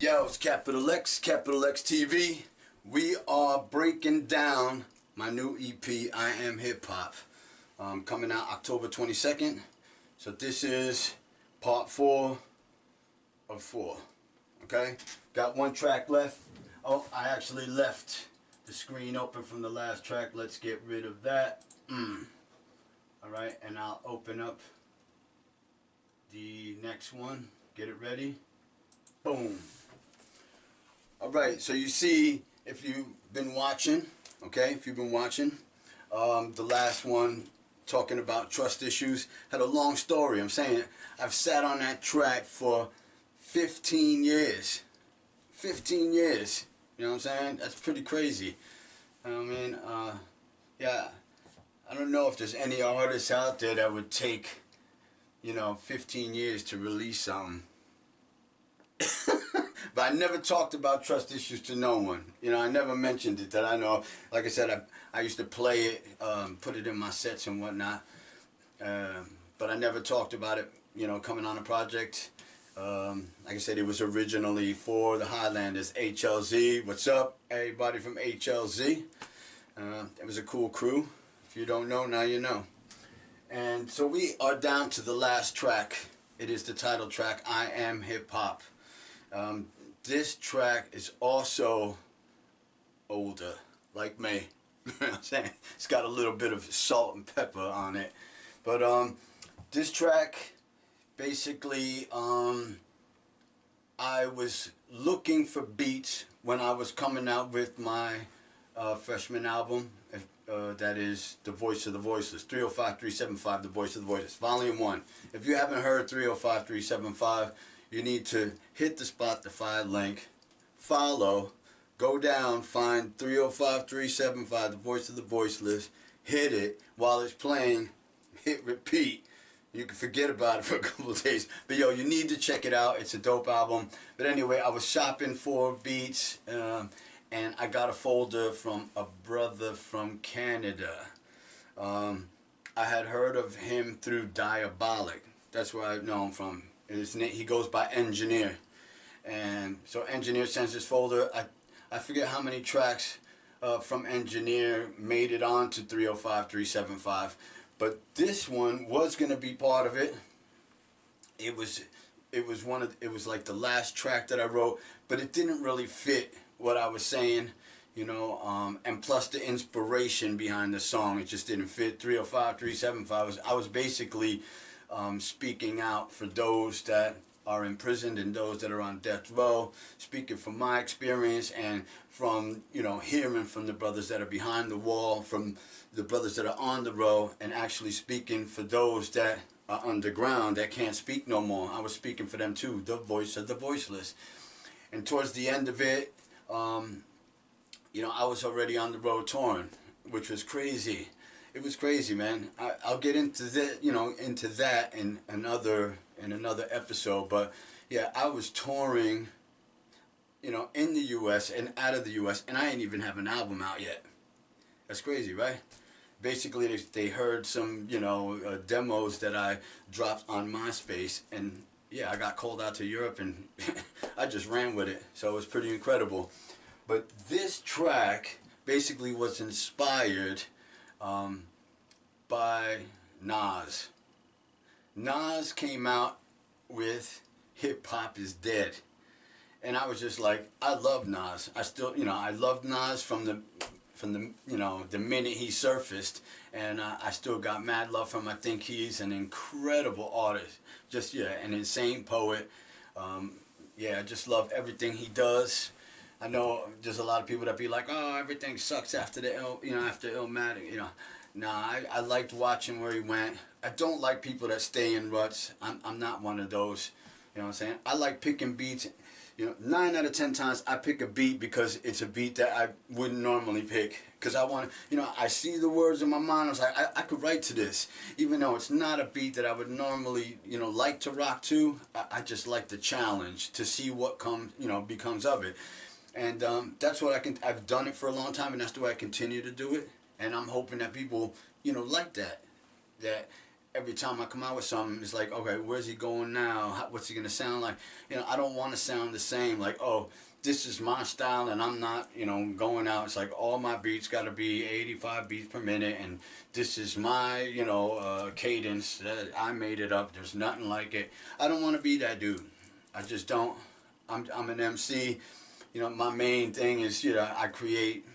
Yo, it's Capital X TV. We are breaking down my new EP, I Am Hip Hop, coming out October 22nd. So this is part 4 of 4. Okay? Got one track left. Oh, I actually left the screen open from the last track. Let's get rid of that. Alright, and I'll open up the next one. Get it ready. Boom. Alright, so you see, if you've been watching, the last one talking about trust issues had a long story. I'm saying I've sat on that track for 15 years. 15 years. You know what I'm saying? That's pretty crazy. I mean, yeah, I don't know if there's any artists out there that would take, 15 years to release something. But I never talked about trust issues to no one. I never mentioned it that I know. Like I said, I used to play it, put it in my sets and whatnot. But I never talked about it, coming on a project. Like I said, it was originally for the Highlanders, HLZ. What's up, everybody from HLZ? It was a cool crew. If you don't know, now you know. And so we are down to the last track. It is the title track, I Am Hip Hop. This track is also older, like me. You know what I'm saying? It's got a little bit of salt and pepper on it. But this track, basically, I was looking for beats when I was coming out with my freshman album. That is The Voice of the Voiceless, 305-375, The Voice of the Voiceless, Volume 1. If you haven't heard 305-375, you need to hit the Spotify link, follow, go down, find 305-375, The Voice of the Voiceless, hit it while it's playing, hit repeat. You can forget about it for a couple of days. But yo, you need to check it out. It's a dope album. But anyway, I was shopping for beats, and I got a folder from a brother from Canada. I had heard of him through Diabolic. That's where I know him from. He goes by Engineer. And so Engineer sends this folder. I forget how many tracks from Engineer made it on to 305-375. But this one was going to be part of it. It was like the last track that I wrote, but it didn't really fit what I was saying, and plus the inspiration behind the song, it just didn't fit. 305-375 I was basically speaking out for those that are imprisoned and those that are on death row, speaking from my experience and from, hearing from the brothers that are behind the wall, from the brothers that are on the row, and actually speaking for those that are underground that can't speak no more. I was speaking for them too, the voice of the voiceless. And towards the end of it, I was already on the road touring, which was crazy. It was crazy, man. I'll get into that, into that in another episode. But yeah, I was touring, in the U.S. and out of the U.S. and I ain't even have an album out yet. That's crazy, right? Basically, they heard some, demos that I dropped on MySpace, and yeah, I got called out to Europe, and I just ran with it. So it was pretty incredible. But this track basically was inspired by Nas. Nas came out with Hip Hop is Dead. And I was just like, I love Nas. I still, I loved Nas from the the minute he surfaced, and I still got mad love for him. I think he's an incredible artist. Just, an insane poet. I just love everything he does. I know there's a lot of people that be like, oh, everything sucks after after Illmatic, Nah, I liked watching where he went. I don't like people that stay in ruts. I'm not one of those. You know what I'm saying? I like picking beats. 9 out of 10 times I pick a beat because it's a beat that I wouldn't normally pick. Because I want to, I see the words in my mind. I was like, I could write to this. Even though it's not a beat that I would normally, like to rock to. I just like the challenge to see what becomes of it. And that's what I've done it for a long time, and that's the way I continue to do it. And I'm hoping that people, like that. every time I come out with something, it's like, okay, where's he going now? What's he gonna sound like? You know, I don't want to sound the same. Like, oh, this is my style, and I'm not, you know, going out. It's like all my beats got to be 85 beats per minute, and this is my, you know, cadence. I made it up. There's nothing like it. I don't want to be that dude. I just don't. I'm an MC. You know, my main thing is, you know, I create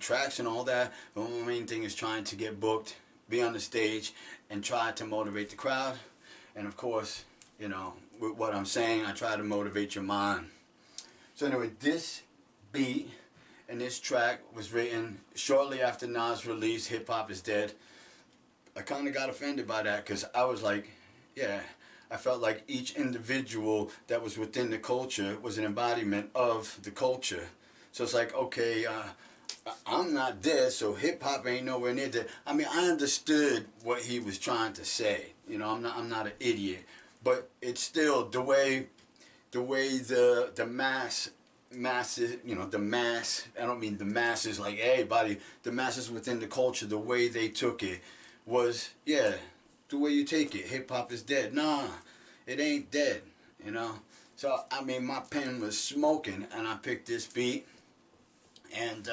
tracks and all that, but my main thing is trying to get booked, be on the stage, and try to motivate the crowd. And of course, you know, with what I'm saying, I try to motivate your mind. So anyway, this beat and this track was written shortly after Nas released Hip Hop Is Dead. I kind of got offended by that because I was like, yeah, I felt like each individual that was within the culture was an embodiment of the culture. So it's like, okay, I'm not dead, so hip hop ain't nowhere near dead. I mean, I understood what he was trying to say. You know, I'm not an idiot, but it's still the way the masses, you know, the mass. I don't mean the masses like everybody. The masses within the culture, the way they took it was, yeah, the way you take it. Hip hop is dead. Nah, it ain't dead. You know. So I mean, my pen was smoking, and I picked this beat, and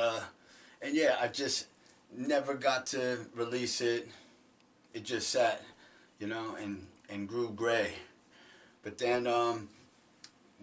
yeah, I just never got to release it. It just sat, you know, and grew gray. But then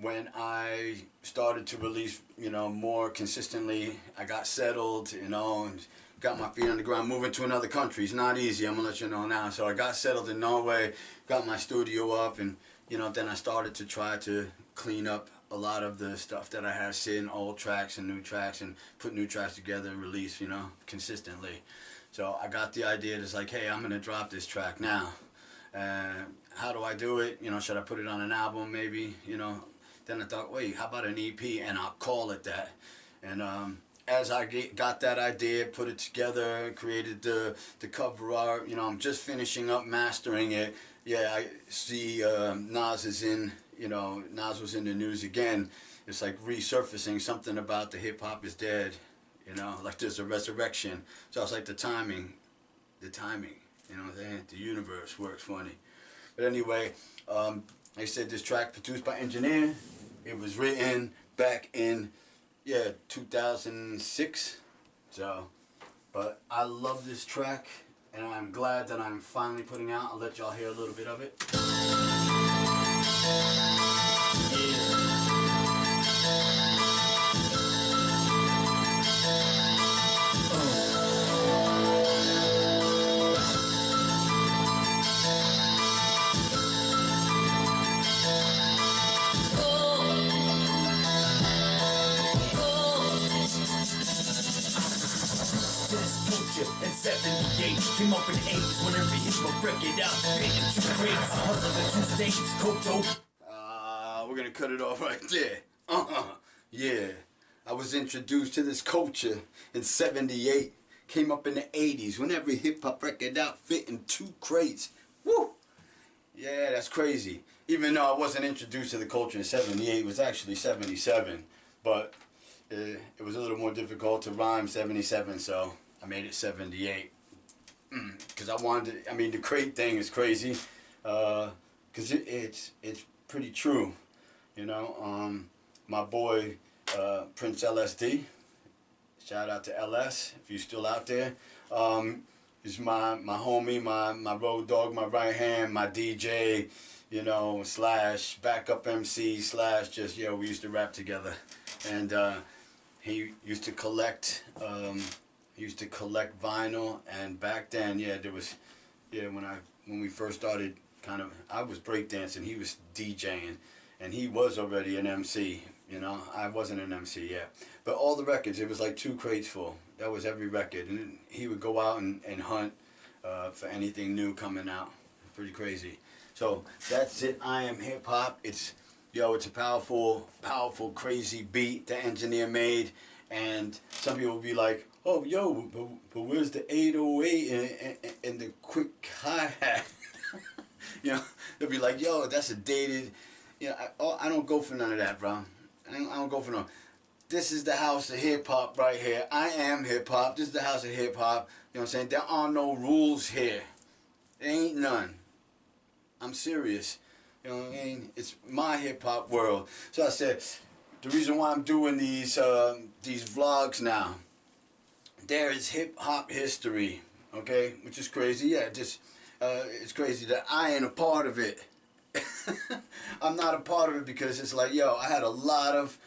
when I started to release, you know, more consistently, I got settled, you know, and got my feet on the ground. Moving to another country, it's not easy, I'm gonna let you know now. So I got settled in Norway, got my studio up, and, you know, then I started to try to clean up a lot of the stuff that I had sitting, old tracks and new tracks, and put new tracks together and release, you know, consistently. So I got the idea, it's like, hey, I'm gonna drop this track now. How do I do it? You know, should I put it on an album maybe, you know? Then I thought, wait, how about an EP? And I'll call it that. And as I got that idea, put it together, created the cover art, you know, I'm just finishing up mastering it. Yeah, I see Nas is in, you know, Nas was in the news again. It's like resurfacing something about the Hip Hop Is Dead, you know, like there's a resurrection. So it's like the timing, you know what I'm saying? The universe works funny. But anyway, like I said, this track produced by Engineer. It was written back in, yeah, 2006. So, but I love this track, and I'm glad that I'm finally putting out. I'll let y'all hear a little bit of it. And 78 came up in the 80s when every hip hop break it out. Two crates, hustle the 2 states, Koto. We're gonna cut it off right there. Yeah. I was introduced to this culture in 78. Came up in the 80s when every hip hop record out fit in 2 crates. Woo! Yeah, that's crazy. Even though I wasn't introduced to the culture in 78, it was actually 77. But it was a little more difficult to rhyme 77, so I made it 78. Because I wanted to, I mean, the crate thing is crazy. Because it's pretty true. You know, my boy Prince LSD, shout out to LS if you're still out there. He's my homie, my road dog, my right hand, my DJ, you know, slash backup MC, slash just, yeah, we used to rap together. And he used to collect vinyl, and back then, yeah, there was, yeah, when we first started, kind of, I was breakdancing, he was DJing, and he was already an MC, you know, I wasn't an MC yet. But all the records, it was like 2 crates full. That was every record, and he would go out and hunt for anything new coming out. Pretty crazy. So that's it. I Am Hip Hop. It's a powerful, crazy beat the Engineer made, and some people will be like, oh, yo, but where's the 808 and the quick hi-hat? You know, they'll be like, yo, that's a dated, you know, I don't go for none of that, bro. I don't go for no. This is the house of hip-hop right here. I am hip-hop. This is the house of hip-hop. You know what I'm saying? There are no rules here. There ain't none. I'm serious. You know what I mean? It's my hip hop world. So I said, the reason why I'm doing these vlogs now, there is hip hop history, okay, which is crazy. Yeah, just it's crazy that I ain't a part of it. I'm not a part of it because it's like, yo, I had a lot of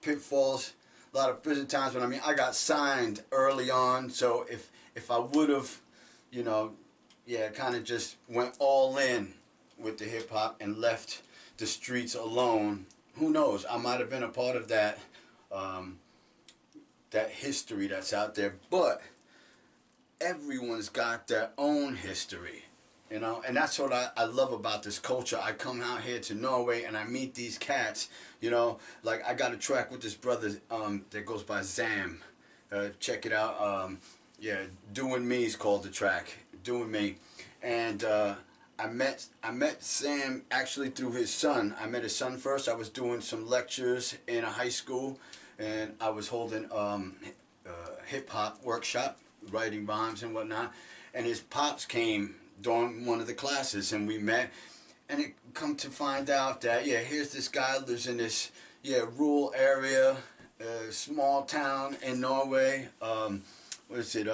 pitfalls, a lot of prison times. But I mean, I got signed early on, so if I would have, you know, yeah, kind of just went all in with the hip hop and left the streets alone, who knows? I might have been a part of that that history that's out there. But everyone's got their own history, you know, and that's what I love about this culture. I come out here to Norway and I meet these cats, you know, like I got a track with this brother that goes by Zam. Check it out. Yeah, Doing Me is called the track. Doing Me. And I met Sam actually through his son. I met his son first. I was doing some lectures in a high school, and I was holding hip hop workshop, writing rhymes and whatnot. And his pops came during one of the classes, and we met. And it come to find out that, yeah, here's this guy lives in this, yeah, rural area, small town in Norway. What is it?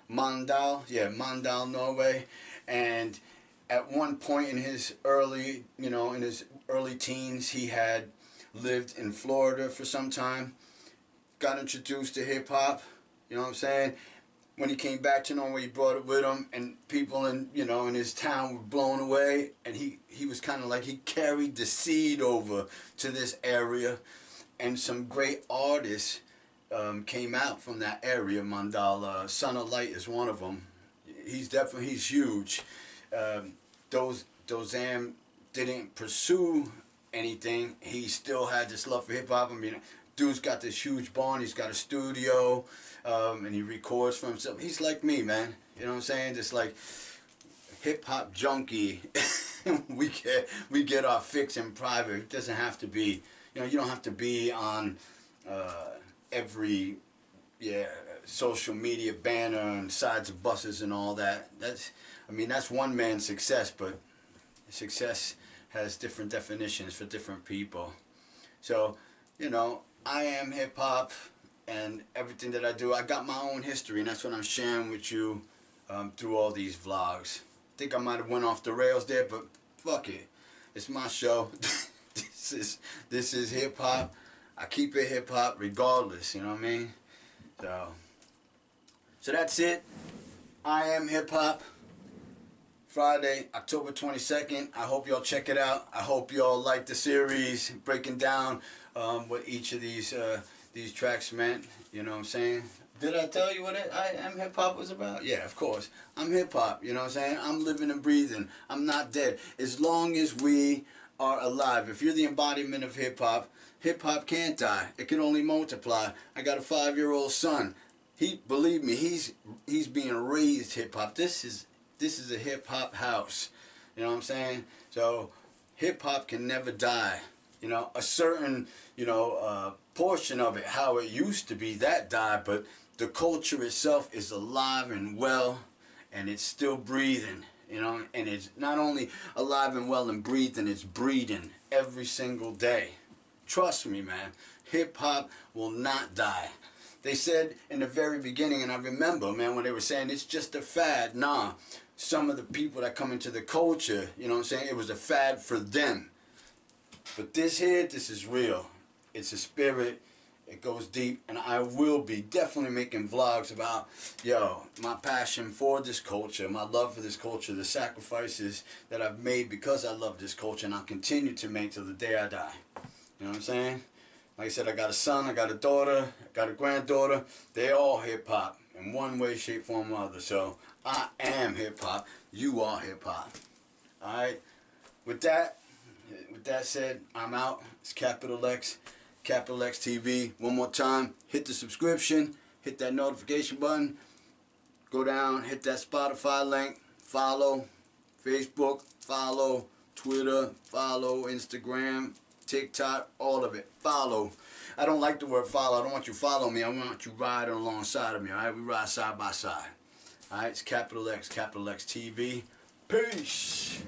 Mandal, yeah, Mandal, Norway. And at one point in his early, you know, in his early teens, he had lived in Florida for some time, got introduced to hip hop, you know what I'm saying? When he came back to Norway, he brought it with him, and people in, you know, in his town were blown away, and he was kind of like, he carried the seed over to this area, and some great artists came out from that area. Mandala, Son of Light is one of them. He's huge. Dozam didn't pursue anything. He still had this love for hip hop. I mean, dude's got this huge barn. He's got a studio, and he records for himself. He's like me, man. You know what I'm saying? Just like hip hop junkie. we get our fix in private. It doesn't have to be. You know, you don't have to be on every social media banner and sides of buses and all that. That's one man's success, but success has different definitions for different people. So, you know, I am hip hop, and everything that I do, I got my own history, and that's what I'm sharing with you through all these vlogs. I think I might have went off the rails there, but fuck it. It's my show. This is hip hop. I keep it hip hop regardless, you know what I mean? So that's it. I am hip hop. Friday, October 22nd. I hope y'all check it out. I hope y'all like the series, breaking down what each of these tracks meant. You know what I'm saying? Did I tell you what I Am Hip Hop was about? Yeah, of course. I'm hip hop. You know what I'm saying? I'm living and breathing. I'm not dead. As long as we are alive. If you're the embodiment of hip hop can't die. It can only multiply. I got a 5-year-old son. Believe me, he's being raised hip hop. This is a hip hop house. You know what I'm saying? So hip hop can never die. You know, a certain, portion of it, how it used to be, that died, but the culture itself is alive and well, and it's still breathing, you know, and it's not only alive and well and breathing, it's breeding every single day. Trust me, man, hip hop will not die. They said in the very beginning, and I remember, man, when they were saying it's just a fad. Nah, some of the people that come into the culture, you know what I'm saying, it was a fad for them. But this is real. It's a spirit. It goes deep, and I will be definitely making vlogs about, my passion for this culture, my love for this culture, the sacrifices that I've made because I love this culture, and I'll continue to make till the day I die. You know what I'm saying? Like I said, I got a son, I got a daughter, I got a granddaughter. They all hip-hop in one way, shape, form, or other. So I am hip-hop. You are hip-hop. All right? With that said, I'm out. It's Capital X TV. One more time, hit the subscription, hit that notification button, go down, hit that Spotify link, follow Facebook, follow Twitter, follow Instagram, TikTok, all of it. Follow. I don't like the word follow. I don't want you to follow me. I want you riding alongside of me. All right, we ride side by side. All right, it's Capital X TV. Peace.